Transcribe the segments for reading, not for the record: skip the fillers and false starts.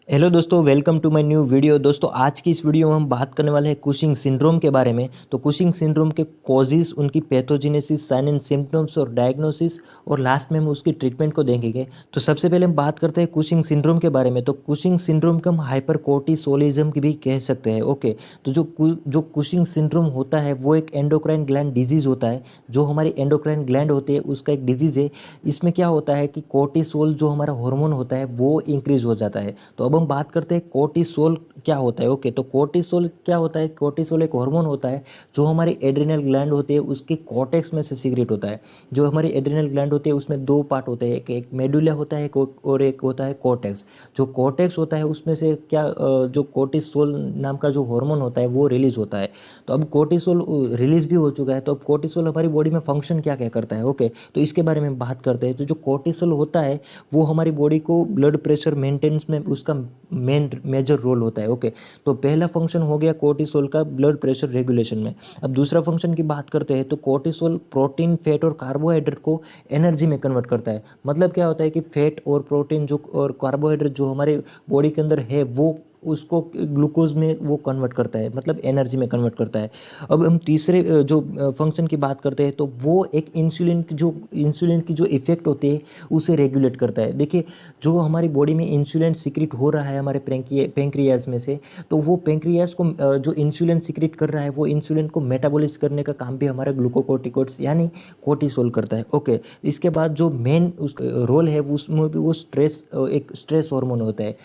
Hello दोस्तों, welcome to my new video. दोस्तों, आज की इस वीडियो में हम बात करने वाले हैं कुशिंग सिंड्रोम के बारे में। तो कुशिंग सिंड्रोम के कॉजेज़, उनकी पैथोजेनेसिस, साइन एंड सिम्टम्स और डायग्नोसिस, और लास्ट में हम उसकी ट्रीटमेंट को देखेंगे। तो सबसे पहले हम बात करते हैं कुशिंग सिंड्रोम के बारे में। तो कुशिंग सिंड्रोम को हम हाइपर कोर्टिसोलिज्म भी कह सकते हैं। ओके, तो जो कुशिंग सिंड्रोम होता है वो एक एंडोक्राइन ग्लैंड डिजीज़ होता है। जो हमारी एंडोक्राइन ग्लैंड होती है उसका एक डिजीज़ है। इसमें क्या होता है कि कोर्टिसोल जो हमारा हार्मोन होता है वो इंक्रीज हो जाता है। तो अब हम बात करते हैं कोर्टिसोल क्या होता है। ओके, तो कोर्टिसोल क्या होता है? कोर्टिसोल एक हार्मोन होता है जो हमारी एड्रिनल ग्लैंड होती है उसके कॉर्टेक्स में से सीक्रेट होता है। जो हमारी एड्रिनल ग्लैंड होती है उसमें दो पार्ट होते हैं, एक मेडुला होता है और एक होता है कॉर्टेक्स। जो कॉर्टेक्स होता है उसमें से जो कोर्टिसोल नाम का जो हार्मोन होता है वो रिलीज होता है। तो अब कोर्टिसोल रिलीज भी हो चुका है, तो अब कोर्टिसोल हमारी बॉडी में फंक्शन क्या क्या करता है। ओके, तो इसके बारे में बात करते हैं। तो जो कोर्टिसोल होता है वो हमारी बॉडी को ब्लड प्रेशर मेंटेनेंस में उसका मेजर रोल होता है। ओके, तो पहला फंक्शन हो गया कोर्टिसोल का ब्लड प्रेशर रेगुलेशन में। अब दूसरा फंक्शन की बात करते हैं तो कोर्टिसोल प्रोटीन, फैट और कार्बोहाइड्रेट को एनर्जी में कन्वर्ट करता है। मतलब क्या होता है कि फैट और प्रोटीन जो और कार्बोहाइड्रेट जो हमारे बॉडी के अंदर है वो उसको ग्लूकोज में वो कन्वर्ट करता है, मतलब एनर्जी में कन्वर्ट करता है। अब हम तीसरे जो फंक्शन की बात करते हैं तो वो एक इंसुलिन की जो इफेक्ट होती है उसे रेगुलेट करता है। देखिए, जो हमारी बॉडी में इंसुलिन सिक्रिट हो रहा है हमारे पेंक्रियाज में से, तो वो पेंक्रियाज को जो इंसुलिन सिक्रिट कर रहा है वो इंसुलिन को मेटाबॉलिज करने का काम भी हमारा ग्लूकोकोर्टिकोइड्स यानी कोर्टिसोल करता है। ओके, इसके बाद जो मेन उस रोल है उसमें भी वो एक स्ट्रेस हार्मोन होता है।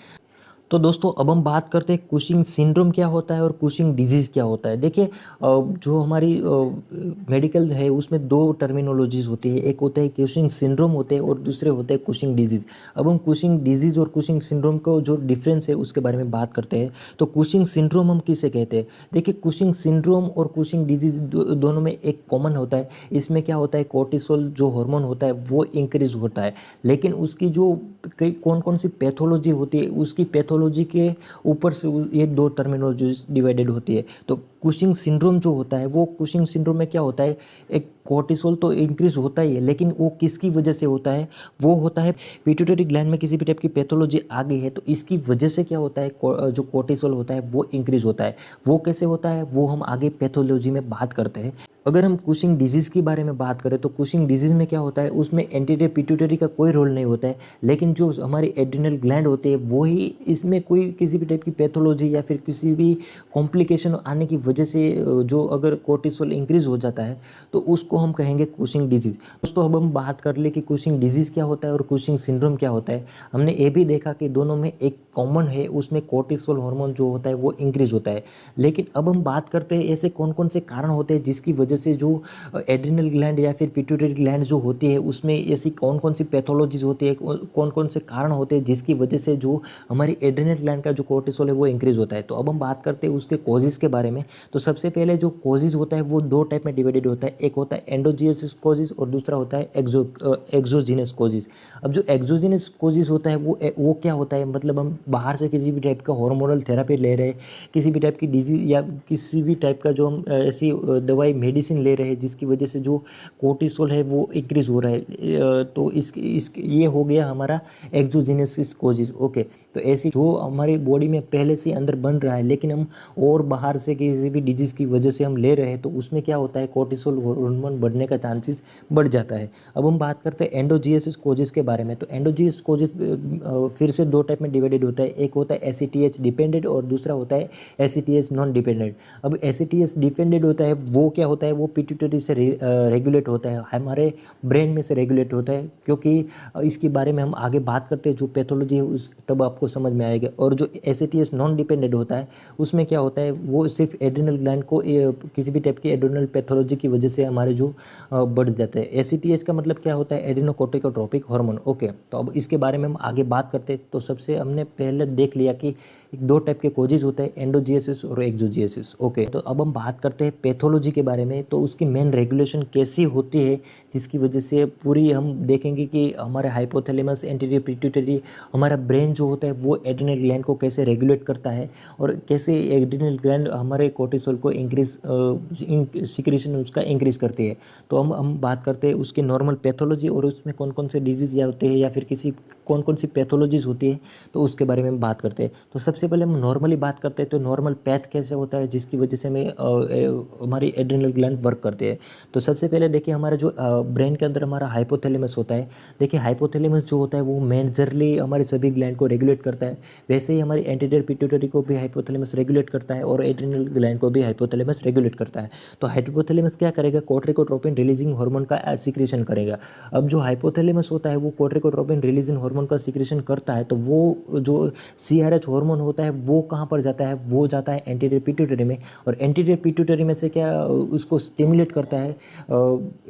तो दोस्तों, अब हम बात करते हैं कुशिंग सिंड्रोम क्या होता है और कुशिंग डिजीज़ क्या होता है। देखिए, जो हमारी मेडिकल है उसमें दो टर्मिनोलॉजीज होती है, एक होता है कुशिंग सिंड्रोम होते हैं और दूसरे होते हैं कुशिंग डिजीज़। अब हम कुशिंग डिजीज़ और कुशिंग सिंड्रोम को जो डिफरेंस है उसके बारे में बात करते हैं। तो कुशिंग सिंड्रोम हम किसे कहते हैं? देखिए, कुशिंग सिंड्रोम और कुशिंग डिजीज़ दोनों में एक कॉमन होता है। इसमें क्या होता है, कोर्टिसोल जो हार्मोन होता है वो इंक्रीज होता है, लेकिन उसकी जो कई कौन कौन सी पैथोलॉजी होती है उसकी पैथोलॉजी के ऊपर से ये दो टर्मिनोलॉजी डिवाइडेड होती है। तो कुशिंग सिंड्रोम जो होता है वो कुशिंग सिंड्रोम में क्या होता है, एक कोर्टिसोल तो इंक्रीज होता ही है, लेकिन वो किसकी वजह से होता है? वो होता है पिट्यूटरी ग्लैंड में किसी भी टाइप की पैथोलॉजी आ गई है तो इसकी वजह से क्या होता है, जो कोर्टिसोल होता है वो इंक्रीज होता है। वो कैसे होता है वो हम आगे पैथोलॉजी में बात करते हैं। अगर हम कुशिंग डिजीज़ के बारे में बात करें तो कुशिंग डिजीज़ में क्या होता है, उसमें एंटीरियर पिट्यूटरी का कोई रोल नहीं होता है, लेकिन जो हमारी एड्रिनल ग्लैंड होती है वो ही इसमें कोई किसी भी टाइप की पैथोलॉजी या फिर किसी भी कॉम्प्लिकेशन आने की वजह से जो अगर कोर्टिसोल इंक्रीज हो जाता है तो उसको हम कहेंगे कुशिंग डिजीज़। दोस्तों, अब हम बात कर ले कि कुशिंग डिजीज़ क्या होता है और कुशिंग सिंड्रोम क्या होता है। हमने ये भी देखा कि दोनों में एक कॉमन है, उसमें कोर्टिसोल हार्मोन जो होता है वो इंक्रीज होता है। लेकिन अब हम बात करते हैं ऐसे कौन कौन से कारण होते हैं जिसकी वजह से जो एड्रिनल ग्लैंड या फिर पिट्यूटरी ग्लैंड जो होती है उसमें ऐसी कौन कौन सी पैथोलॉजीज होती है, कौन कौन से कारण होते हैं जिसकी वजह से जो हमारी एड्रिनल ग्लैंड का जो कोर्टिसोल है वो इंक्रीज होता है। तो अब हम बात करते हैं उसके कॉजेज़ के बारे में। तो सबसे पहले जो कॉजेज़ होता है वो दो टाइप में डिवाइडेड होता है, एक होता है एंडोजियस कॉजेज़ और दूसरा होता है एक्सोजीनस कॉजेज़। अब जो एक्सोजीनस कॉजेज़ होता है वो क्या होता है, मतलब हम बाहर से किसी भी टाइप का हार्मोनल थेरेपी ले रहे हैं, किसी भी टाइप की डिजीज या किसी भी टाइप का जो हम ऐसी दवाई मेडिसिन ले रहे हैं जिसकी वजह से जो कोर्टिसोल है वो इंक्रीज हो रहा है, तो इस ये हो गया हमारा एक्सोजीनस कॉजेज। ओके, तो ऐसी जो हमारी बॉडी में पहले से अंदर बन रहा है लेकिन हम और बाहर से किसी भी डिजीज़ की वजह से हम ले रहे हैं तो उसमें क्या होता है, कोर्टिसोल हार्मोन बढ़ने का चांसेस बढ़ जाता है। अब हम बात करते हैं एंडोजियस कॉजेज के बारे में। तो एंडोजियस कॉजेज फिर से दो टाइप में डिवाइडेड होता है, एक होता है एसीटीएच डिपेंडेंट और दूसरा होता है एसीटीएच नॉन डिपेंडेंट। अब एसीटीएच डिपेंडेंट होता है वो क्या होता है, वो पिट्यूटरी से रेगुलेट होता है, हमारे ब्रेन में से रेगुलेट होता है, क्योंकि इसके बारे में हम आगे बात करते हैं जो पैथोलॉजी है उस तब आपको समझ में आएगा। और जो एसीटीएच नॉन डिपेंडेंट होता है उसमें क्या होता है, वो सिर्फ एड्रिनल ग्लैंड को किसी भी टाइप की एड्रिनल पैथोलॉजी की वजह से हमारे जो बढ़ जाते हैं। एसीटीएच का मतलब क्या होता है, एड्रिनोकोर्टिकोट्रोपिक हार्मोन। ओके, तो अब इसके बारे में हम आगे बात करते हैं। तो सबसे हमने पहले देख लिया कि दो टाइप के कॉजेज होते हैं, एंडोजियसिस और एक्सोजियसिस। ओके, तो अब हम बात करते हैं पैथोलॉजी के बारे में। तो उसकी मेन रेगुलेशन कैसी होती है जिसकी वजह से पूरी हम देखेंगे कि हमारे हाइपोथैलेमस, एंटीरियर पिट्यूटरी, हमारा ब्रेन जो होता है वो एड्रिनल ग्लैंड को कैसे रेगुलेट करता है और कैसे एड्रिनल ग्लैंड हमारे कोर्टिसोल को इंक्रीज सिक्रेशन उसका इंक्रीज करती है। तो हम बात करते हैं उसकी नॉर्मल पैथोलॉजी और उसमें कौन कौन से डिजीज़ या होते हैं या फिर किसी कौन कौन सी पैथोलॉजीज होती है, तो उसके बारे में हम बात करते हैं। तो सबसे पहले हम नॉर्मली बात करते हैं तो नॉर्मल पैथ कैसे होता है जिसकी वजह से हमें हमारी एड्रिनल ग्लैंड वर्क करते हैं। तो सबसे पहले देखिए हमारा जो ब्रेन के अंदर हमारा हाइपोथैलेमस होता है। देखिए हाइपोथैलेमस जो होता है वो मेजरली हमारे सभी ग्लैंड को रेगुलेट करता है। वैसे ही हमारी एंटीरियर पिट्यूटरी को भी हाइपोथैलेमस रेगुलेट करता है और एड्रिनल ग्लैंड को भी हाइपोथैलेमस रेगुलेट करता है। तो हाइपोथैलेमस क्या करेगा, कोर्टिकोट्रोपिन रिलीजिंग हार्मोन का सिक्रेशन करेगा। अब जो हाइपोथैलेमस होता है वो कोर्टिकोट्रोपिन रिलीजिंग हार्मोन का सिक्रेशन करता है, तो वो जो सीआरएच हार्मोन होता है वो कहाँ पर जाता है, वो जाता है एंटीरियर पिट्यूटरी में। और एंटीरियर पिट्यूटरी में से क्या उसको स्टिमुलेट करता है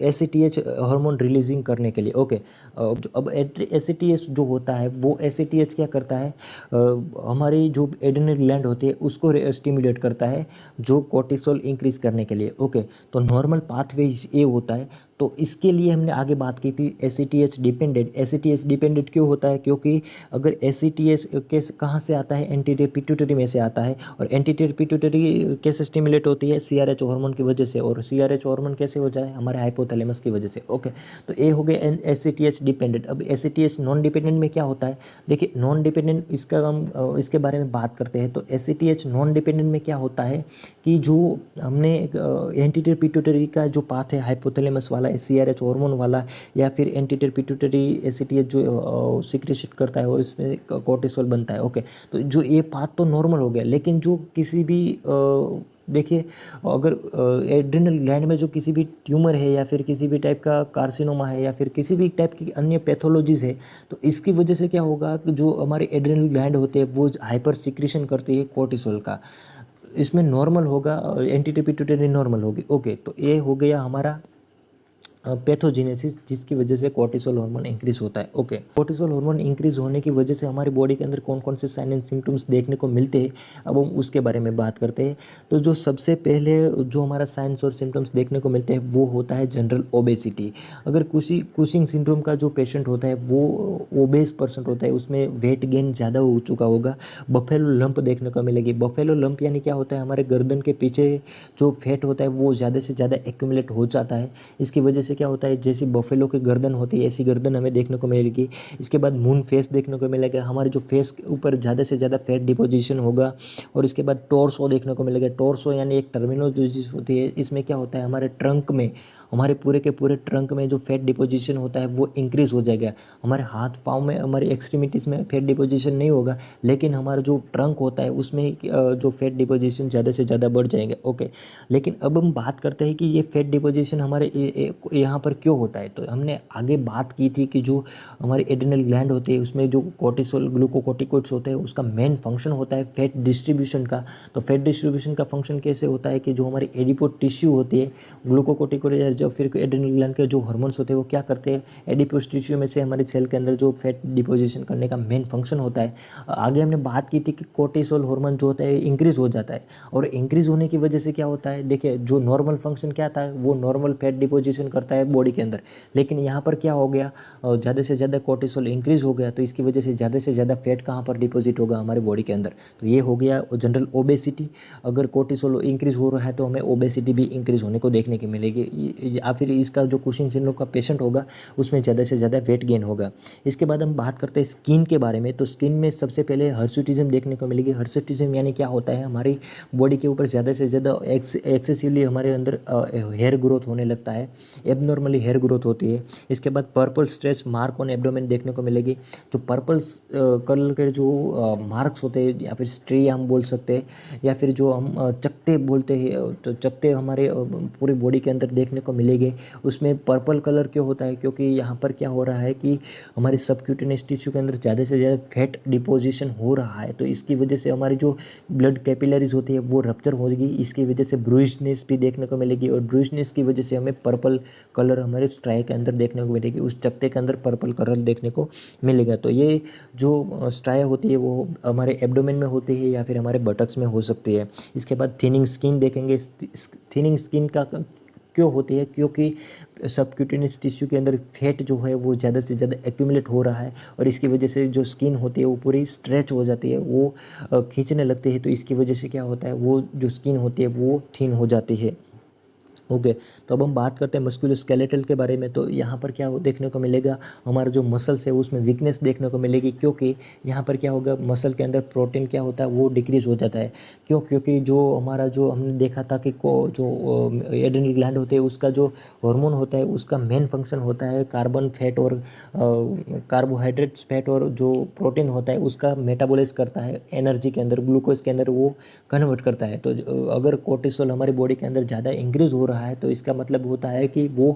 एसीटीएच हार्मोन रिलीजिंग करने के लिए। ओके, अब एसीटीएच जो होता है वो एसीटीएच क्या करता है, हमारी जो एड्रिनल ग्लैंड होती है उसको स्टिमुलेट करता है जो कोर्टिसोल इंक्रीज करने के लिए। ओके, तो नॉर्मल पाथवे ये होता है। तो इसके लिए हमने आगे बात की थी एसीटीएच डिपेंडेंट। एसीटीएच डिपेंडेंट क्यों होता है, क्योंकि अगर एसीटीएच कहाँ से आता है, एंटीरियर पिट्यूटरी में से आता है। और एंटीरियर पिट्यूटरी कैसे स्टिमुलेट होती है, सीआरएच हार्मोन की वजह से। और सीआरएच हार्मोन कैसे हो जाए, हमारे हाइपोथैलेमस की वजह से। ओके, तो ये हो गया एसीटीएच डिपेंडेंट। अब एसीटीएच नॉन डिपेंडेंट में क्या होता है, देखिए नॉन डिपेंडेंट इसका हम इसके बारे में बात करते हैं। तो एसीटीएच नॉन डिपेंडेंट में क्या होता है कि जो हमने एंटीरियर पिट्यूटरी का जो पाथ है हाइपोथैलेमस वाला, सीआरएच हार्मोन वाला, या फिर एंटीरियर पिट्यूटरी एसीटीएच जो सिक्रेशन करता है और इसमें कोर्टिसोल बनता है। ओके, तो जो ये पाथ तो नॉर्मल हो गया, लेकिन जो किसी भी देखिए अगर एड्रिनल ग्लैंड में जो किसी भी ट्यूमर है या फिर किसी भी टाइप का कार्सिनोमा है या फिर किसी भी टाइप की अन्य पैथोलॉजीज है, तो इसकी वजह से क्या होगा कि जो हमारे एड्रिनल ग्लैंड होते हैं वो हाइपर सिक्रेशन करती है कोर्टिसोल का। इसमें नॉर्मल होगा, एंटीरियर पिट्यूटरी नॉर्मल होगी। ओके, तो ये हो गया हमारा पैथोजेनेसिस जिसकी वजह से कोर्टिसोल हार्मोन इंक्रीज होता है। ओके, कोर्टिसोल हार्मोन इंक्रीज होने की वजह से हमारी बॉडी के अंदर कौन कौन से साइन एंड सिम्टम्स देखने को मिलते हैं, अब हम उसके बारे में बात करते हैं। तो जो सबसे पहले जो हमारा साइंस और सिम्टम्स देखने को मिलते हैं वो होता है जनरल ओबेसिटी। अगर कुशिंग सिंड्रोम का जो पेशेंट होता है वो ओबेस पर्सन होता है, उसमें वेट गेन ज़्यादा हो चुका होगा, बफेलो लंप देखने को मिलेगी। बफेलो लंप यानी क्या होता है, हमारे गर्दन के पीछे जो फैट होता है वो ज़्यादा से ज़्यादा एक्यूमुलेट हो जाता है। इसकी वजह से क्या होता है, जैसी बफेलो की गर्दन होती है ऐसी गर्दन हमें देखने को मिलेगी। इसके बाद मून फेस देखने को मिलेगा, हमारे जो फेस के ऊपर ज़्यादा से ज़्यादा फैट डिपोजिशन होगा। और इसके बाद टोर्सो देखने को मिलेगा। टोर्सो यानी एक टर्मिनोलॉजी होती है, इसमें क्या होता है, हमारे ट्रंक में, हमारे पूरे के पूरे ट्रंक में जो फैट डिपोजिशन होता है वो इंक्रीज़ हो जाएगा। हमारे हाथ पाँव में, हमारी एक्सट्रीमिटीज़ में फैट डिपोजिशन नहीं होगा, लेकिन हमारा जो ट्रंक होता है उसमें जो फैट डिपोजिशन ज़्यादा से ज़्यादा बढ़ जाएंगे। ओके, लेकिन अब हम बात करते हैं कि ये फैट डिपोजिशन हमारे यहाँ पर क्यों होता है। तो हमने आगे बात की थी कि जो हमारी एड्रिनल ग्लैंड होती है उसमें जो कोर्टिसोल ग्लूकोकोर्टिकोइड्स होते हैं उसका मेन फंक्शन होता है फैट डिस्ट्रीब्यूशन का। तो फैट डिस्ट्रीब्यूशन का फंक्शन कैसे होता है कि जो हमारी एडिपोज टिश्यू होती है, ग्लूकोकोर्टिकोइड जो फिर एड्रिनल ग्लैंड के जो हार्मोन्स होते हैं वो क्या करते हैं, एडिपोज टिश्यू में से हमारे सेल के अंदर जो फैट डिपोजिशन करने का मेन फंक्शन होता है। आगे हमने बात की थी कि कोर्टिसोल हार्मोन जो होता है इंक्रीज हो जाता है, और इंक्रीज होने की वजह से क्या होता है, देखिए जो नॉर्मल फंक्शन क्या था, वो नॉर्मल फैट डिपोजिशन करता है बॉडी के अंदर, लेकिन यहाँ पर क्या हो गया, ज़्यादा से ज़्यादा कोर्टिसोल इंक्रीज हो गया, तो इसकी वजह से ज़्यादा से ज़्यादा फैट कहाँ पर डिपॉजिट होगा, हमारे बॉडी के अंदर। तो ये हो गया जनरल ओबेसिटी। अगर कोर्टिसोल इंक्रीज हो रहा है तो हमें ओबेसिटी भी इंक्रीज होने को देखने की मिलेगी, या फिर इसका जो कुशिंग सिंड्रोम का पेशेंट होगा उसमें ज़्यादा से ज़्यादा वेट गेन होगा। इसके बाद हम बात करते हैं स्किन के बारे में। तो स्किन में सबसे पहले हर्सुटिज्म देखने को मिलेगी। हर्सुटिज्म यानी क्या होता है, हमारी बॉडी के ऊपर ज़्यादा से ज़्यादा एक्सेसिवली हमारे अंदर हेयर ग्रोथ होने लगता है, एबनॉर्मली हेयर ग्रोथ होती है। इसके बाद purple stretch mark on abdomen देखने को मिलेगी। जो पर्पल कलर के जो मार्क्स होते हैं, या फिर स्ट्रे हम बोल सकते हैं, या फिर जो हम चकत्ते बोलते हैं, तो चकत्ते हमारे पूरी बॉडी के अंदर देखने को मिलेंगे। उसमें पर्पल कलर क्यों होता है, क्योंकि यहाँ पर क्या हो रहा है कि हमारे सबक्यूटेनियस टिश्यू के अंदर ज़्यादा से ज़्यादा फैट डिपोजिशन हो रहा है, तो इसकी वजह से हमारी जो ब्लड कैपिलरीज होती है वो रप्चर होगी। इसकी वजह से ब्रूइशनेस भी देखने को मिलेगी, और ब्रूइशनेस की वजह से हमें पर्पल कलर हमारे स्ट्राई के अंदर देखने को मिलेगी, उस चकत्ते के अंदर पर्पल कलर देखने को मिलेगा। तो ये जो स्ट्राई होती है वो हमारे एब्डोमेन में होती है या फिर हमारे बटक्स में हो सकती है। इसके बाद थिनिंग स्किन देखेंगे। थिनिंग स्किन का क्यों होती है? क्योंकि सबक्यूटेनियस टिश्यू के अंदर फैट जो है वो ज़्यादा से ज़्यादा एक्यूमुलेट हो रहा है और इसकी वजह से जो स्किन होती है वो पूरी स्ट्रेच हो जाती है, वो खींचने लगती है। तो इसकी वजह से क्या होता है, वो जो स्किन होती है वो थिन हो जाती है। ओके, तो अब हम बात करते हैं मस्कुलोस्केलेटल के बारे में। तो यहाँ पर क्या देखने को मिलेगा, हमारा जो मसल्स है उसमें वीकनेस देखने को मिलेगी, क्योंकि यहाँ पर क्या होगा, मसल के अंदर प्रोटीन क्या होता है वो डिक्रीज हो जाता है। क्यों? क्योंकि जो हमारा जो हमने देखा था कि जो एड्रेनल ग्लैंड होते हैं उसका जो हार्मोन होता है उसका मेन फंक्शन होता है कार्बन फैट और कार्बोहाइड्रेट्स फैट और जो प्रोटीन होता है उसका मेटाबॉलाइज करता है, एनर्जी के अंदर ग्लूकोज के अंदर वो कन्वर्ट करता है। तो अगर कोर्टिसोल हमारी बॉडी के अंदर ज़्यादा इंक्रीज हो रहा है तो इसका मतलब होता है कि वो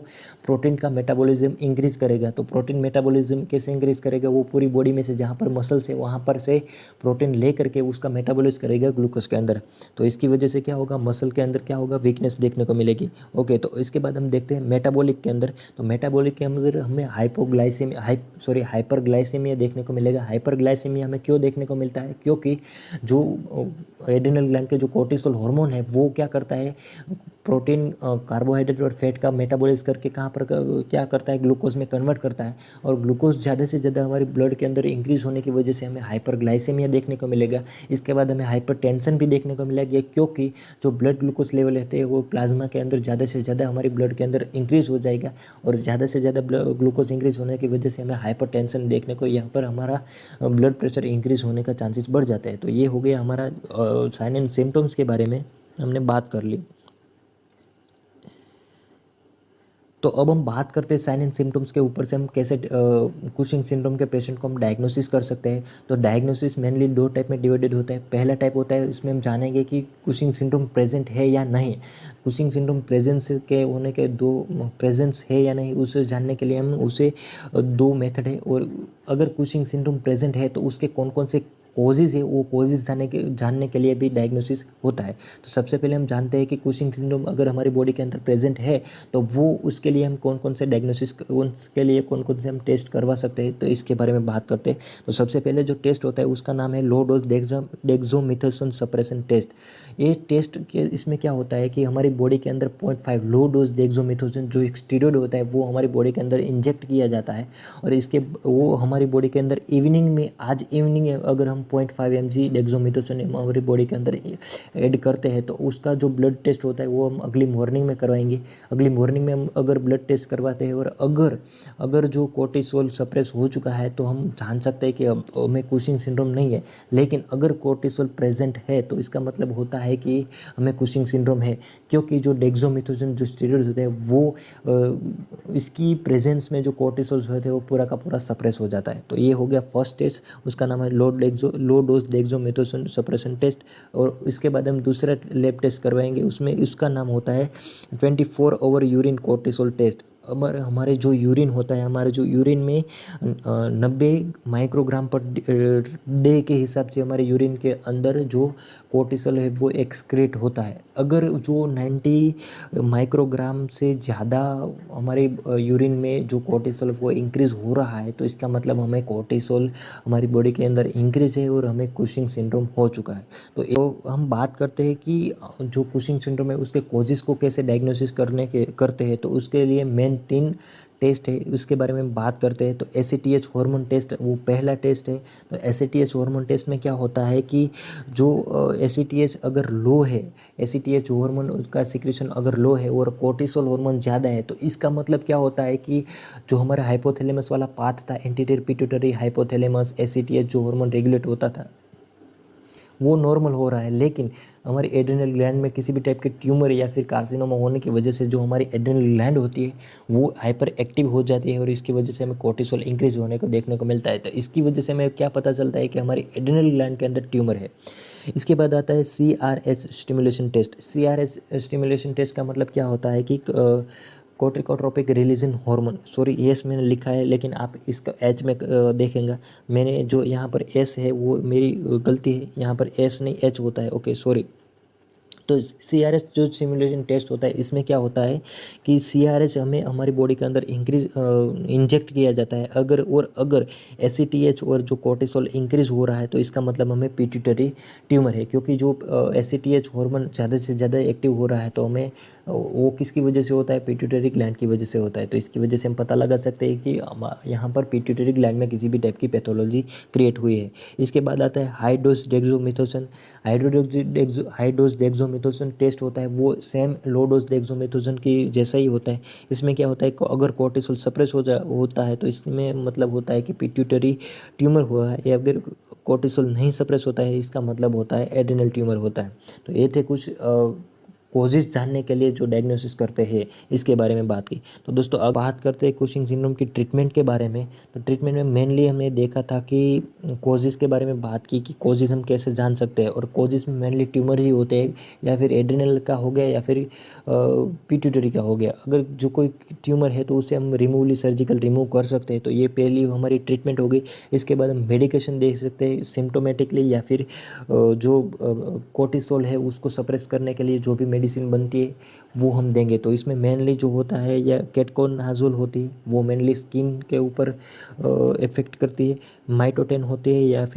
प्रोटीन का मेटाबॉलिज्म इंक्रीज करेगा। तो प्रोटीन मेटाबॉलिज्म कैसे इंक्रीज करेगा, वो पूरी बॉडी में से जहाँ पर मसल्स है वहाँ पर से प्रोटीन ले करके उसका मेटाबॉलिज करेगा ग्लूकोज के अंदर। तो इसकी वजह से क्या होगा, मसल के अंदर क्या होगा, वीकनेस देखने को मिलेगी। ओके, तो इसके बाद हम देखते हैं मेटाबॉलिक के अंदर। तो मेटाबॉलिक के अंदर हमें हाइपरग्लाइसेमिया देखने को मिलेगा। हाइपरग्लाइसेमिया हमें क्यों देखने को मिलता है? क्योंकि जो एड्रिनल ग्लैंड के जो कोर्टिसोल हार्मोन है वो क्या करता है, प्रोटीन कार्बोहाइड्रेट और फैट का मेटाबॉलिज करके कहाँ पर क्या करता है, ग्लूकोज में कन्वर्ट करता है। और ग्लूकोज ज़्यादा से ज़्यादा हमारी ब्लड के अंदर इंक्रीज होने की वजह से हमें हाइपरग्लाइसेमिया देखने को मिलेगा। इसके बाद हमें हाइपरटेंशन भी देखने को मिलेगा, क्योंकि जो ब्लड ग्लूकोज लेवल रहते हैं वो प्लाज्मा के अंदर ज़्यादा से ज़्यादा हमारी ब्लड के अंदर इंक्रीज हो जाएगा और ज़्यादा से ज़्यादा ग्लूकोज इंक्रीज होने की वजह से हमें हाइपरटेंशन देखने को, यहाँ पर हमारा ब्लड प्रेशर इंक्रीज होने का चांसेस बढ़ जाता है। तो ये हो गया हमारा साइन एंड सिम्टम्स के बारे में हमने बात कर ली। तो अब हम बात करते हैं साइन एंड सिम्टम्स के ऊपर से हम कैसे कुशिंग सिंड्रोम के पेशेंट को हम डायग्नोसिस कर सकते हैं। तो डायग्नोसिस मेनली दो टाइप में डिवाइडेड होता है। पहला टाइप होता है, इसमें हम जानेंगे कि कुशिंग सिंड्रोम प्रेजेंट है या नहीं। कुशिंग सिंड्रोम प्रेजेंस के होने के दो प्रेजेंस है या नहीं उसे जानने के लिए हम उसे दो मेथड है। और अगर कुशिंग सिंड्रोम प्रेजेंट है तो उसके कौन कौन से कॉजेज़ है, वो कॉजेज़ जानने के लिए भी डायग्नोसिस होता है। तो सबसे पहले हम जानते हैं कि कुशिंग सिंड्रोम अगर हमारी बॉडी के अंदर प्रेजेंट है तो वो उसके लिए हम कौन कौन से डायग्नोसिस, उसके लिए कौन कौन से हम टेस्ट करवा सकते हैं, तो इसके बारे में बात करते हैं। तो सबसे पहले जो टेस्ट होता है उसका नाम है लो डोज डेक्सोमेथासोन सप्रेशन टेस्ट। ये टेस्ट के इसमें क्या होता है कि हमारी बॉडी के अंदर 0.5 लो डोज डेक्सोमेथासोन जो एक स्टीरॉयड होता है वो हमारी बॉडी के अंदर इंजेक्ट किया जाता है और इसके वो हमारी बॉडी के अंदर इवनिंग में, आज इवनिंग में अगर हम 0.5 mg डेक्सोमेथासोन हमारी बॉडी के अंदर ऐड करते हैं तो उसका जो ब्लड टेस्ट होता है वो हम अगली मॉर्निंग में करवाएंगे। अगली मॉर्निंग में हम अगर ब्लड टेस्ट करवाते हैं और अगर जो कोर्टिसोल सप्रेस हो चुका है तो हम जान सकते हैं कि अब हमें कुशिंग सिंड्रोम नहीं है। लेकिन अगर कोर्टिसोल प्रेजेंट है तो इसका मतलब होता है कि हमें कुशिंग सिंड्रोम है, क्योंकि जो डेक्सोमेथासोन जो स्टेरॉइड होते हैं वो इसकी प्रेजेंस में जो कोर्टिसोल्स होते हैं वो पूरा का पूरा सप्रेस हो जाता है। तो ये हो गया फर्स्ट टेस्ट, उसका नाम है लो डोज डेक्सोमेथासोन सप्रेशन टेस्ट। और इसके बाद हम दूसरा लैब टेस्ट करवाएंगे, उसमें उसका नाम होता है 24 आवर यूरिन कोर्टिसोल टेस्ट। हमारे जो यूरिन होता है, हमारे जो यूरिन में 90 माइक्रोग्राम पर डे के हिसाब से हमारे यूरिन के अंदर जो कोर्टिसोल है वो एक्सक्रीट होता है। अगर जो 90 माइक्रोग्राम से ज़्यादा हमारे यूरिन में जो कोर्टिसोल वो इंक्रीज़ हो रहा है तो इसका मतलब हमें कोर्टिसोल हमारी बॉडी के अंदर इंक्रीज़ है और हमें कुशिंग सिंड्रोम हो चुका है। तो हम बात करते हैं कि जो कुशिंग सिंड्रोम है उसके कॉजेज़ को कैसे डायग्नोसिस करते हैं। तो उसके लिए मेन 3 टेस्ट है, उसके बारे में बात करते हैं। तो ACTH हार्मोन टेस्ट वो पहला टेस्ट है। तो ACTH हार्मोन टेस्ट में क्या होता है कि जो ACTH अगर लो है, ACTH हार्मोन उसका सिक्रेशन अगर लो है और कोर्टिसोल हार्मोन ज़्यादा है तो इसका मतलब क्या होता है कि जो हमारा हाइपोथैलेमस वाला पाथ था, एंटीरियर पिट्यूटरी हाइपोथैलेमस, ACTH जो हार्मोन रेगुलेट होता था वो नॉर्मल हो रहा है। लेकिन हमारी एड्रिनल ग्लैंड में किसी भी टाइप के ट्यूमर या फिर कार्सिनोमा होने की वजह से जो हमारी एड्रिनल ग्लैंड होती है वो हाइपर एक्टिव हो जाती है और इसकी वजह से हमें कोर्टिसोल इंक्रीज होने को देखने को मिलता है। तो इसकी वजह से हमें क्या पता चलता है कि हमारी एड्रिनल ग्लैंड के अंदर ट्यूमर है। इसके बाद आता है CRS stimulation test. CRS stimulation test का मतलब क्या होता है कि corticotropic releasing hormone, sorry S मैंने लिखा है लेकिन आप इसका एच में देखेंगे। मैंने जो यहाँ पर एस है वो मेरी गलती है, यहाँ पर एस नहीं एच होता है। Okay sorry. तो CRH जो सिमुलेशन टेस्ट होता है, इसमें क्या होता है कि CRH हमें हमारी बॉडी के अंदर इंजेक्ट किया जाता है। अगर ACTH और जो कोर्टिसोल इंक्रीज हो रहा है तो इसका मतलब हमें पिट्यूटरी ट्यूमर है, क्योंकि जो ACTH हार्मोन ज़्यादा से ज़्यादा एक्टिव हो रहा है तो हमें वो किसकी वजह से होता है, पिट्यूटरी ग्लैंड की वजह से होता है। तो इसकी वजह से हम पता लगा सकते हैं कि यहाँ पर पिट्यूटरी ग्लैंड में किसी भी टाइप की पैथोलॉजी क्रिएट हुई है। इसके बाद आता है high dose dexamethasone. High dose dexamethasone test होता है, वो सेम लो डोज डेक्सामेथासोन की जैसा ही होता है। इसमें क्या होता है, अगर कोर्टिसोल सप्रेस होता है तो इसमें मतलब होता है कि पिट्यूटरी ट्यूमर हुआ है, या अगर कोर्टिसोल नहीं सप्रेस होता है इसका मतलब होता है एड्रिनल ट्यूमर होता है। तो ये थे कुछ कोजेस जानने के लिए जो डायग्नोसिस करते हैं, इसके बारे में बात की। तो दोस्तों अब बात करते हैं कुशिंग सिंड्रोम की ट्रीटमेंट के बारे में। तो ट्रीटमेंट में मेनली हमने देखा था कि कोजेस के बारे में बात की कि कोजेस हम कैसे जान सकते हैं, और कोजेस में मेनली ट्यूमर ही होते हैं, या फिर एड्रिनल का हो गया या फिर पिट्यूटरी का हो गया। अगर जो कोई ट्यूमर है तो उसे हम सर्जिकल रिमूव कर सकते हैं। तो ये पहली हमारी ट्रीटमेंट हो गई। इसके बाद हम मेडिकेशन दे सकते हैं सिम्टोमेटिकली, या फिर जो कोर्टिसोल है उसको सप्रेस करने के लिए जो भी मेडिसिन बनती है वो हम देंगे। तो इसमें मेनली जो होता है, या केटकोनाजोल होती है वो मेनली स्किन के ऊपर इफेक्ट करती है, माइटोटेन होती है, या फिर